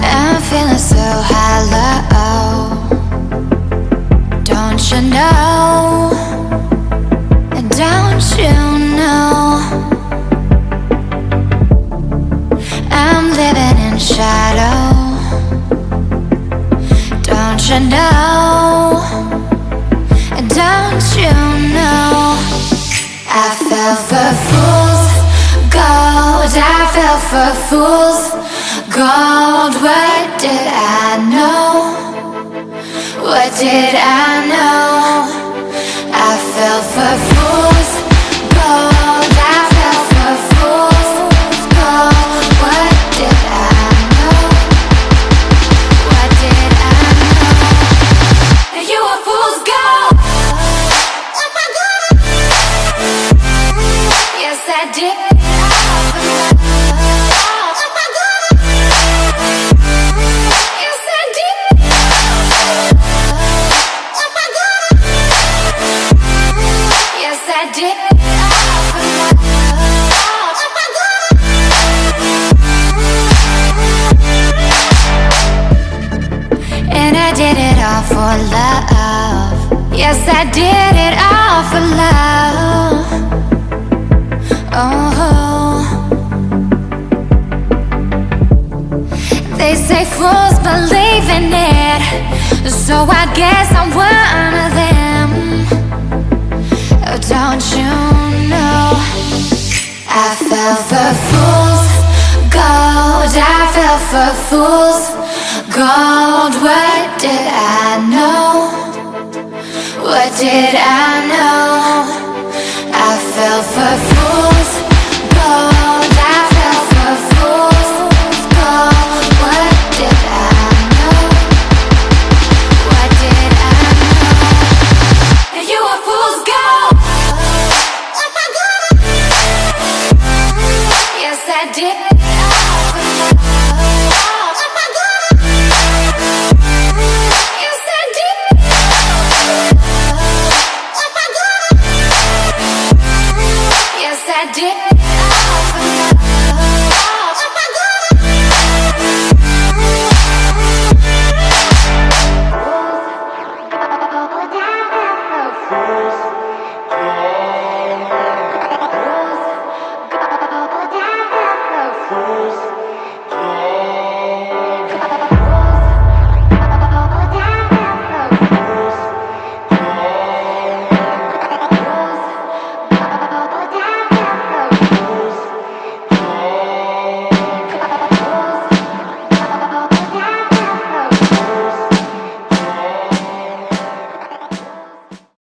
I'm feeling so hollow. Don't you know? Don't you know? I'm living in shadow. Don't you know? Don't you know? I fell for fool's gold. I fell for fool's gold. What did I know? What did I know? I fell for fool's gold. I fell for fool's gold. What did I know? What did I know? You were fool's gold. Yes, I did. For love, yes, I did it all for love. Oh, they say fools believe in it, so I guess I'm one of them. Oh, don't you know? I fell for fool's gold. I fell for fool's gold. What did I know? What did I know?